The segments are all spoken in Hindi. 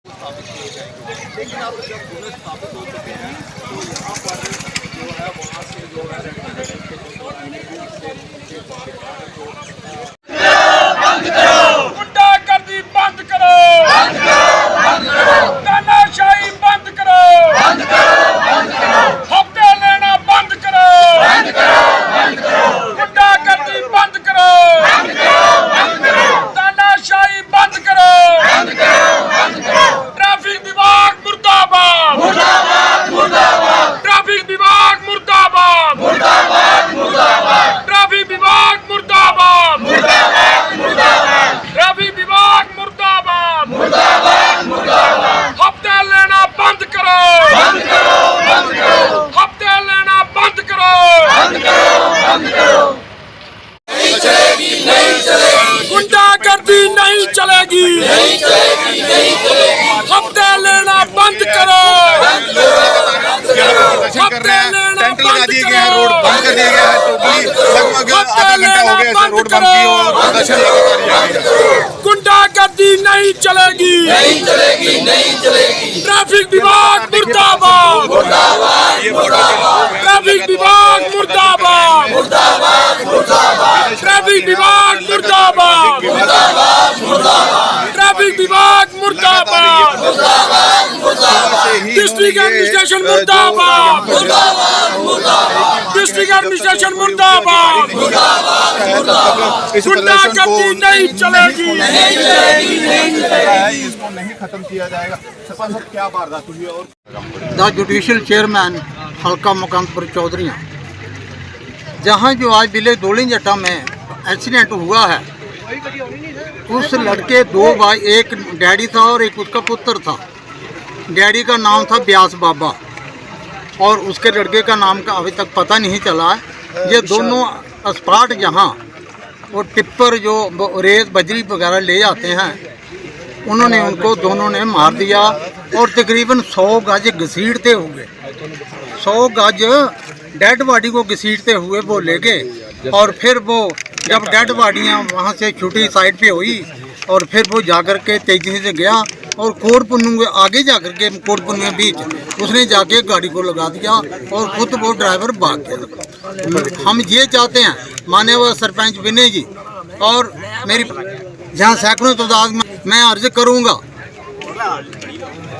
स्थापित किए जाएंगे। लेकिन अब जब गुणे स्थापित हो चुके हैं तो यहाँ पर जो है वहाँ से जो है गुंडागर्दी बंद करो, तानाशाही बंद करो, हफ्ते लेना बंद करो, गुंडागर्दी बंद करो, तानाशाही बंद करो, ट्रैफिक विभाग मुर्दाबाद, ट्रैफिक विभाग मुर्दाबाद, ट्रैफिक विभाग मुर्दाबाद, ट्रैफिक विभाग मुर्दाबाद, हफ्ते लेना बंद करो, हफ्ते लेना बंद करो, गुंडागर्दी नहीं चलेगी, हफ्ते लेना बंद करो, हफ्ते लेना टेंट लगा दिए गए हैं, बंद रोड बंद कर दिया गया है। टोटली लगभग आधा घंटा हो गया रोड बंद की और प्रदर्शन लगातार जारी है। गुंडागर्दी नहीं चलेगी, ट्रैफिक विभाग मुर्दाबाद, ट्रैफिक विभाग मुर्दाबाद, ट्रैफिक विभाग मुर्दाबाद, ट्रैफिक विभाग मुर्दाबाद, डिस्ट्रिक्ट एडमिनिस्ट्रेशन मुर्दाबाद, डिस्ट्रिक्ट एडमिनिस्ट्रेशन मुर्दाबाद, इस प्रदर्शन को गुंडागर्दी नहीं चलेगी, इसको नहीं खत्म किया जाएगा। सरपंच साहब क्या वारदात हुई और द जुडिशियल चेयरमैन हल्का मुकामपुर चौधरी, जहां जो आज विलेज दोली जट्टा में एक्सीडेंट हुआ है, उस लड़के दो भाई, एक डैडी था और एक उसका पुत्र था। डैडी का नाम था ब्यास बाबा और उसके लड़के का नाम का अभी तक पता नहीं चला है। ये दोनों स्पॉट जहां वो टिप्पर जो रेत बजरी वगैरह ले जाते हैं, उन्होंने उनको दोनों ने मार दिया और तकरीबन 100 गज घसीटते हुए 100 गज डेड बॉडी को घसीटते हुए वो ले गए। और फिर वो जब डेड बॉडियाँ वहाँ से छुट्टी साइड पे हुई और फिर वो जाकर के तेजी से गया और कोटपुन्नू के आगे जाकर के कोटपुन्नू के बीच उसने जाके गाड़ी को लगा दिया और खुद वो ड्राइवर भाग गया। हम ये चाहते हैं माननीय सरपंच विनय जी और मेरी जहाँ सैकड़ों तादाद में मैं अर्ज करूँगा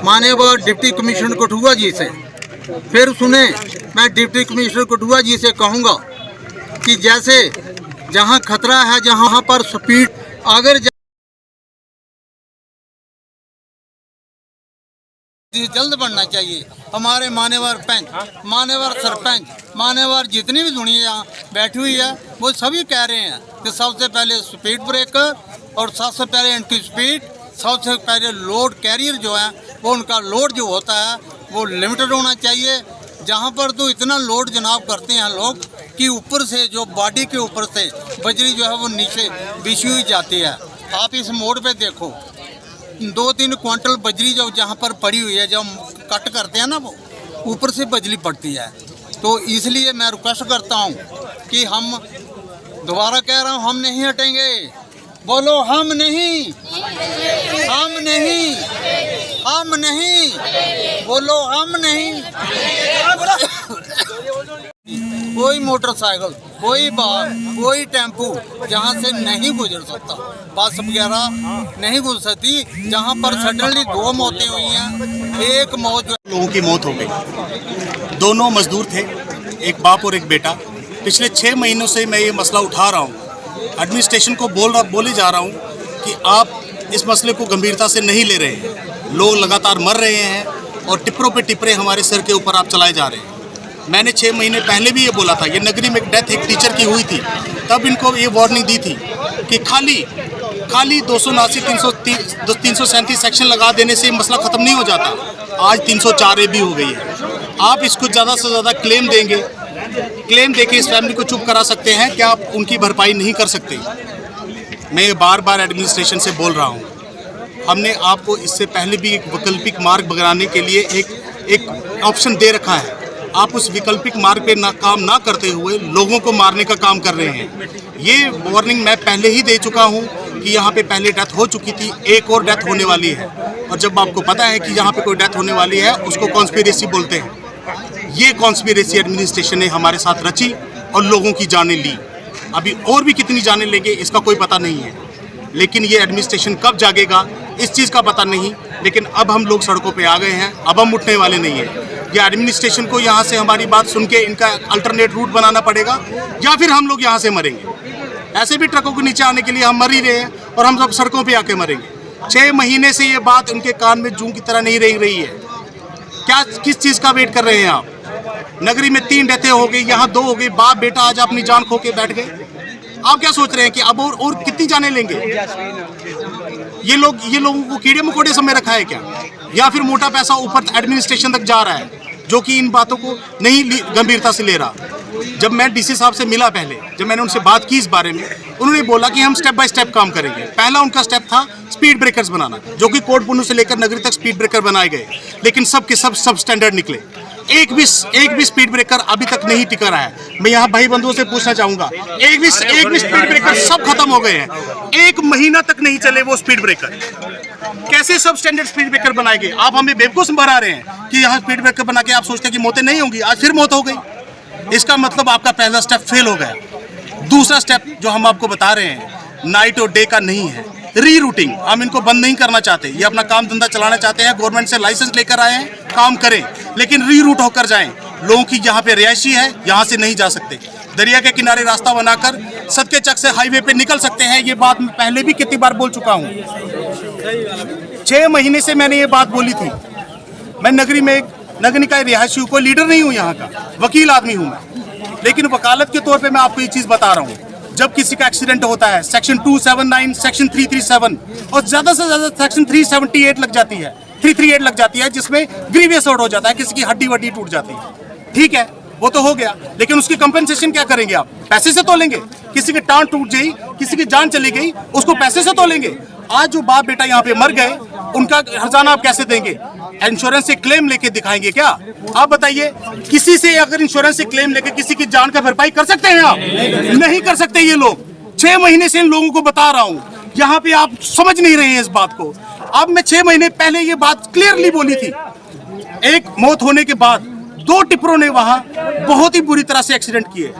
माननीय डिप्टी कमिश्नर कठुआ जी से, फिर सुने मैं डिप्टी कमिश्नर कठुआ जी से कहूँगा कि जैसे जहाँ खतरा है, जहाँ पर स्पीड अगर जल्द बढ़ना चाहिए। हमारे मान्यवर पंच, मान्यवर सरपंच, मान्यवर जितनी भी दुनिया बैठी हुई है वो सभी कह रहे हैं कि सबसे पहले स्पीड ब्रेकर और सबसे पहले एंटी स्पीड, सबसे पहले लोड कैरियर जो है वो उनका लोड जो होता है वो लिमिटेड होना चाहिए। जहाँ पर तो इतना लोड जनाब करते हैं लोग कि ऊपर से जो बॉडी के ऊपर से बजरी जो है वो नीचे बिछी हुई जाती है। आप इस मोड़ पे देखो 2-3 क्विंटल बजरी जो जहाँ पर पड़ी हुई है, जब कट करते हैं ना वो ऊपर से बजरी पड़ती है। तो इसलिए मैं रिक्वेस्ट करता हूँ कि हम दोबारा कह रहा हूँ, हम नहीं हटेंगे। बोलो हम नहीं, हम नहीं, हम नहीं, बोलो हम नहीं। कोई मोटरसाइकिल, कोई बार, कोई टेम्पू जहाँ से नहीं गुजर सकता, बस वगैरह नहीं गुजर सकती। जहाँ पर सडनली 2 मौतें हुई हैं, एक मौत लोगों की मौत हो गई। दोनों मजदूर थे, एक बाप और एक बेटा। पिछले 6 महीनों से मैं ये मसला उठा रहा हूँ, एडमिनिस्ट्रेशन को बोले जा रहा हूँ कि आप इस मसले को गंभीरता से नहीं ले रहे हैं। लोग लगातार मर रहे हैं और टिप्परों पे टिप्परे हमारे सर के ऊपर आप चलाए जा रहे हैं। मैंने 6 महीने पहले भी ये बोला था, ये नगरी में एक डेथ एक टीचर की हुई थी, तब इनको ये वार्निंग दी थी कि खाली 279 337 सेक्शन लगा देने से मसला ख़त्म नहीं हो जाता। आज 304 ए भी हो गई है। आप इसको ज़्यादा से ज़्यादा क्लेम देंगे, क्लेम देके इस फैमिली को चुप करा सकते हैं, क्या आप उनकी भरपाई नहीं कर सकते? मैं बार बार एडमिनिस्ट्रेशन से बोल रहा हूँ, हमने आपको इससे पहले भी एक वैकल्पिक मार्ग बनाने के लिए एक ऑप्शन दे रखा है। आप उस वैकल्पिक मार्ग पे काम ना करते हुए लोगों को मारने का काम कर रहे हैं। ये वार्निंग मैं पहले ही दे चुका हूँ कि यहाँ पे पहले डेथ हो चुकी थी, एक और डेथ होने वाली है और जब आपको पता है कि यहाँ पे कोई डेथ होने वाली है, उसको कॉन्स्पिरेसी बोलते हैं। ये कॉन्स्पिरेसी एडमिनिस्ट्रेशन ने हमारे साथ रची और लोगों की जानें ली। अभी और भी कितनी जानें लेंगे इसका कोई पता नहीं है, लेकिन ये एडमिनिस्ट्रेशन कब जागेगा इस चीज़ का पता नहीं। लेकिन अब हम लोग सड़कों पे आ गए हैं, अब हम उठने वाले नहीं हैं। या एडमिनिस्ट्रेशन को यहाँ से हमारी बात सुन के इनका अल्टरनेट रूट बनाना पड़ेगा, या फिर हम लोग यहाँ से मरेंगे। ऐसे भी ट्रकों के नीचे आने के लिए हम मर ही रहे हैं और हम सब सड़कों पे आके मरेंगे। 6 महीने से ये बात उनके कान में जूं की तरह नहीं रही है। क्या किस चीज़ का वेट कर रहे हैं आप? नगरी में 3 डेथें हो गई, यहाँ 2 हो गई, बाप बेटा आज अपनी जान खो के बैठ गए। आप क्या सोच रहे हैं कि अब और कितनी जाने लेंगे? ये लोगों को कीड़े मकोड़े समय रखा है क्या, या फिर मोटा पैसा ऊपर एडमिनिस्ट्रेशन तक जा रहा है जो कि इन बातों को नहीं गंभीरता से ले रहा? जब मैं डीसी साहब से मिला पहले, जब मैंने उनसे बात की इस बारे में, उन्होंने बोला कि हम स्टेप बाय स्टेप काम करेंगे। पहला उनका स्टेप था स्पीड ब्रेकर्स बनाना, जो कि कोट पुन्नू से लेकर नगरी तक स्पीड ब्रेकर बनाए गए, लेकिन सब के सब स्टैंडर्ड निकले। एक भी स्पीड ब्रेकर अभी तक नहीं टिका रहा है। मैं यहाँ भाई बंधुओं से पूछना चाहूंगा, एक भी स्पीड ब्रेकर सब खत्म हो गए हैं। 1 महीना तक नहीं चले वो स्पीड ब्रेकर। कैसे सब स्टैंडर्ड स्पीड ब्रेकर बनाएंगे? आप हमें बेवकूफ बना रहे हैं कि यहाँ स्पीड ब्रेकर बना के आप सोचते हैं कि मौतें नहीं होंगी, आज फिर मौत हो गई। इसका मतलब आपका पहला स्टेप फेल हो गया। दूसरा स्टेप जो हम आपको बता रहे हैं, नाइट और डे का नहीं है, रीरूटिंग। हम इनको बंद नहीं करना चाहते, ये अपना काम धंधा चलाना चाहते हैं, गवर्नमेंट से लाइसेंस लेकर आए हैं, काम करें, लेकिन रीरूट होकर जाएं। लोगों की यहाँ पे रिहायशी है, यहाँ से नहीं जा सकते। दरिया के किनारे रास्ता बनाकर सदकेचक से हाईवे पे निकल सकते हैं। ये बात मैं पहले भी कितनी बार बोल चुका हूँ। 6 महीने से मैंने ये बात बोली थी। मैं नगरी में नगर निकाय रिहायशी हूँ, कोई लीडर नहीं हूँ यहाँ का, वकील आदमी हूँ मैं, लेकिन वकालत के तौर पे मैं आपको ये चीज़ बता रहा हूँ। जब किसी का एक्सीडेंट होता है, सेक्शन 279, सेक्शन 337 और ज़्यादा से ज़्यादा सेक्शन 378 लग जाती है, 338 लग जाती है, जिसमें ग्रीवियस हर्ट हो जाता है, किसी की हड्डी वड्डी टूट जाती है। ठीक है, वो तो हो गया, लेकिन उसकी कंपनसेशन क्या करेंगे आप? पैसे से तोलेंगे? किसी की टांग टूट गई, किसी की जान चली गई, उसको पैसे से तोलेंगे? आज जो बाप बेटा यहाँ पे मर गए, उनका हर्जाना आप कैसे देंगे? इंश्योरेंस से क्लेम लेके दिखाएंगे क्या? आप बताइए, किसी से अगर इंश्योरेंस से क्लेम लेके किसी की जान का भरपाई कर सकते हैं आप? नहीं कर सकते। ये लोग 6 महीने से इन लोगों को बता रहा हूँ, यहाँ पे आप समझ नहीं रहे हैं इस बात को। अब मैं 6 महीने पहले ये बात क्लियरली बोली थी। एक मौत होने के बाद 2 टिप्परों ने वहां बहुत ही बुरी तरह से एक्सीडेंट किए,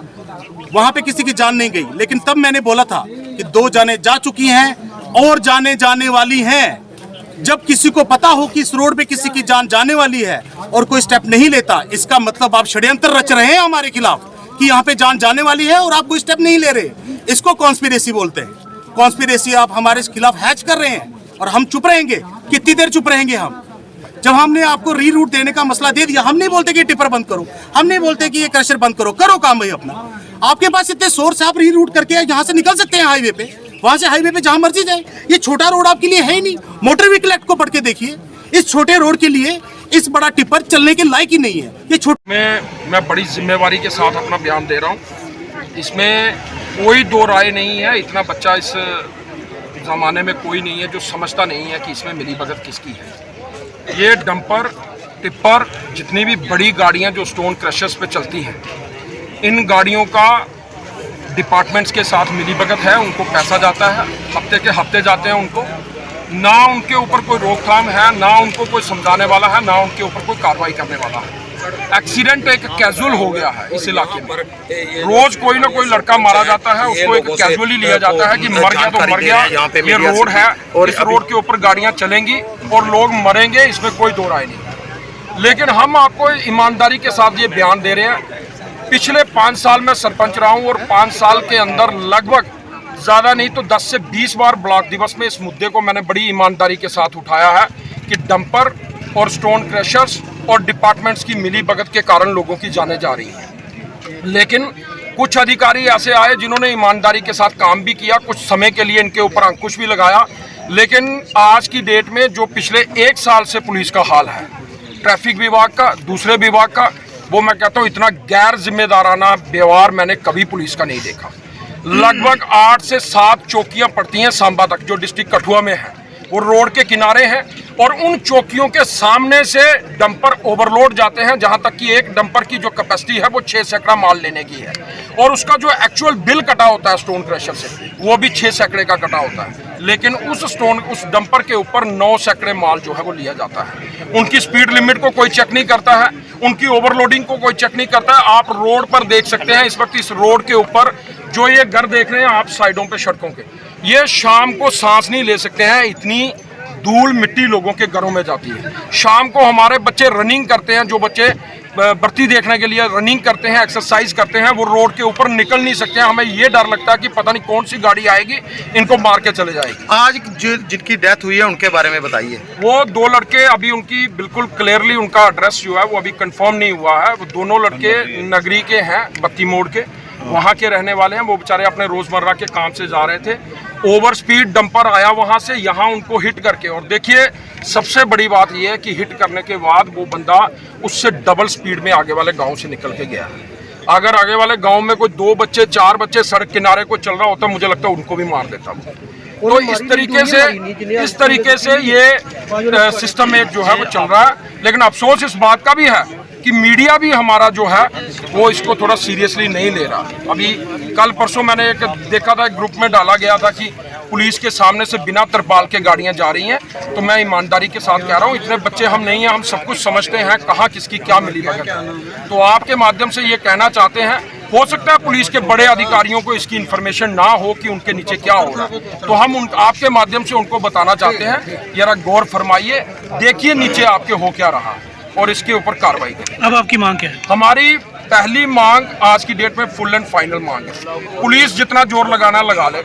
वहां पे किसी की जान नहीं गई, लेकिन तब मैंने बोला था कि 2 जाने जा चुकी हैं और जाने वाली हैं। जब किसी को पता हो कि इस रोड पे किसी की जान जाने वाली है और कोई स्टेप नहीं लेता, इसका मतलब आप षड्यंत्र रच रहे हैं हमारे खिलाफ कि यहाँ पे जान जाने वाली है और आप कोई स्टेप नहीं ले रहे। इसको कॉन्स्पिरेसी बोलते हैं। कॉन्स्पिरेसी आप हमारे खिलाफ हैच कर रहे हैं और हम चुप रहेंगे। कितनी देर चुप रहेंगे हम? जब हमने आपको रीरूट देने का मसला दे दिया, हम नहीं बोलते कि टिपर बंद करो, हम नहीं बोलते कि ये क्रशर बंद करो, करो काम भाई अपना। आपके पास इतने सोर्स, आप रीरूट करके यहाँ से निकल सकते हैं हाईवे पे, वहां से हाईवे पे जहां मर्जी जाए। ये छोटा रोड आपके लिए है ही नहीं। मोटर व्हीकल एक्ट को पढ़ के देखिए, इस छोटे रोड के लिए इस बड़ा टिपर चलने के लायक ही नहीं है। ये मैं बड़ी जिम्मेवारी के साथ अपना बयान दे रहा हूँ। इसमें कोई 2 राय नहीं है। इतना बच्चा इस ज़माने में कोई नहीं है जो समझता नहीं है कि इसमें मिलीभगत किसकी है। ये डंपर, टिप्पर, जितनी भी बड़ी गाड़ियाँ जो स्टोन क्रशर्स पे चलती हैं, इन गाड़ियों का डिपार्टमेंट्स के साथ मिलीभगत है। उनको पैसा जाता है, हफ्ते के हफ्ते जाते हैं उनको। ना उनके ऊपर कोई रोकथाम है, ना उनको कोई समझाने वाला है, ना उनके ऊपर कोई कार्रवाई करने वाला है। एक्सीडेंट एक कैजुअल हो गया है इस इलाके में। रोज कोई ना कोई लड़का मारा जाता है, उसको एक कैजुअली लिया जाता है कि मर गया तो मर गया, ये रोड है, इस रोड के ऊपर गाड़ियां चलेंगी और लोग मरेंगे, इसमें कोई 2 राय नहीं। लेकिन हम आपको ईमानदारी के साथ ये बयान दे रहे हैं। पिछले 5 साल में सरपंच रहा हूँ और 5 साल के अंदर लगभग ज़्यादा नहीं तो 10 से 20 बार ब्लॉक दिवस में इस मुद्दे को मैंने बड़ी ईमानदारी के साथ उठाया है कि डंपर और स्टोन क्रशर्स और डिपार्टमेंट्स की मिलीभगत के कारण लोगों की जानें जा रही हैं। लेकिन कुछ अधिकारी ऐसे आए जिन्होंने ईमानदारी के साथ काम भी किया, कुछ समय के लिए इनके ऊपर अंकुश भी लगाया। लेकिन आज की डेट में जो पिछले 1 साल से पुलिस का हाल है, ट्रैफिक विभाग का, दूसरे विभाग का, वो मैं कहता हूँ इतना गैर जिम्मेदाराना व्यवहार मैंने कभी पुलिस का नहीं देखा। लगभग 8 से 7 चौकियाँ पड़ती हैं सांबा तक, जो डिस्ट्रिक्ट कठुआ में है। वो रोड के किनारे हैं और उन चौकियों के सामने से डंपर ओवरलोड जाते हैं, जहां तक कि एक डंपर की जो कैपेसिटी है वो 6 सैकड़ा माल लेने की है और उसका जो एक्चुअल बिल कटा होता है स्टोन क्रशर से वो भी 6 सैकड़े का कटा होता है, लेकिन उस डंपर के ऊपर 9 सैकड़े माल जो है वो लिया जाता है। उनकी स्पीड लिमिट को कोई चेक नहीं करता है, उनकी ओवरलोडिंग को कोई चेक नहीं करता है। आप रोड पर देख सकते हैं इस वक्त इस रोड के ऊपर जो ये घर देख रहे हैं आप साइडों पे सड़कों के, ये शाम को सांस नहीं ले सकते हैं, इतनी धूल मिट्टी लोगों के घरों में जाती है। शाम को हमारे बच्चे रनिंग करते हैं, जो बच्चे भर्ती देखने के लिए रनिंग करते हैं, एक्सरसाइज करते हैं, वो रोड के ऊपर निकल नहीं सकते हैं। हमें ये डर लगता है कि पता नहीं कौन सी गाड़ी आएगी इनको मार के चले जाएगी। आज जिनकी डेथ हुई है उनके बारे में बताइए। वो 2 लड़के अभी उनकी बिल्कुल क्लियरली उनका एड्रेस जो है वो अभी कंफर्म नहीं हुआ है। वो दोनों लड़के नगरी के हैं, बत्ती मोड़ के, वहाँ के रहने वाले हैं। वो बेचारे अपने रोजमर्रा के काम से जा रहे थे, ओवर स्पीड डंपर आया वहाँ से, यहाँ उनको हिट करके, और देखिए सबसे बड़ी बात यह है कि हिट करने के बाद वो बंदा उससे डबल स्पीड में आगे वाले गांव से निकल के गया। अगर आगे वाले गांव में कोई 2 बच्चे 4 बच्चे सड़क किनारे को चल रहा होता मुझे लगता है उनको भी मार देता वो। तो इस तरीके से ये सिस्टम एक जो है वो चल रहा है। लेकिन अफसोस इस बात का भी है कि मीडिया भी हमारा जो है वो इसको थोड़ा सीरियसली नहीं ले रहा। अभी कल परसों मैंने एक देखा था, एक ग्रुप में डाला गया था कि पुलिस के सामने से बिना तरपाल के गाड़ियां जा रही हैं। तो मैं ईमानदारी के साथ कह रहा हूं, इतने बच्चे हम नहीं हैं, हम सब कुछ समझते हैं कहाँ किसकी क्या मिली भगत है। तो आपके माध्यम से ये कहना चाहते हैं, हो सकता है पुलिस के बड़े अधिकारियों को इसकी इन्फॉर्मेशन ना हो कि उनके नीचे क्या हो रहा है, तो हम आपके माध्यम से उनको बताना चाहते हैं, जरा गौर फरमाइए, देखिए नीचे आपके हो क्या रहा और इसके ऊपर कार्रवाई करें। अब आपकी मांग क्या है? हमारी पहली मांग आज की डेट में फुल एंड फाइनल मांग है। पुलिस जितना जोर लगाना लगा ले,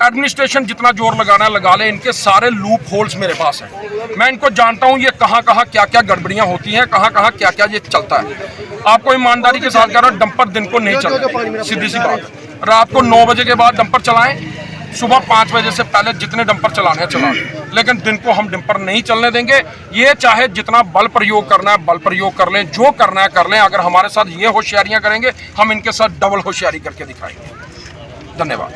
एडमिनिस्ट्रेशन जितना जोर लगाना लगा ले, इनके सारे लूप होल्स मेरे पास हैं। मैं इनको जानता हूं ये कहां कहां क्या क्या गड़बड़ियां होती हैं, कहां कहां क्या क्या ये चलता है। आपको ईमानदारी के साथ कह रहा हूं, डंपर दिन को नहीं चलता, सीधी सी बात है। रात को 9 बजे के बाद डंपर चलाएं, सुबह 5 बजे से पहले जितने डंपर चलाने हैं चला लें, लेकिन दिन को हम डंपर नहीं चलने देंगे। ये चाहे जितना बल प्रयोग करना है बल प्रयोग कर लें, जो करना है कर लें। अगर हमारे साथ ये होशियारियां करेंगे हम इनके साथ डबल होशियारी करके दिखाएंगे। धन्यवाद।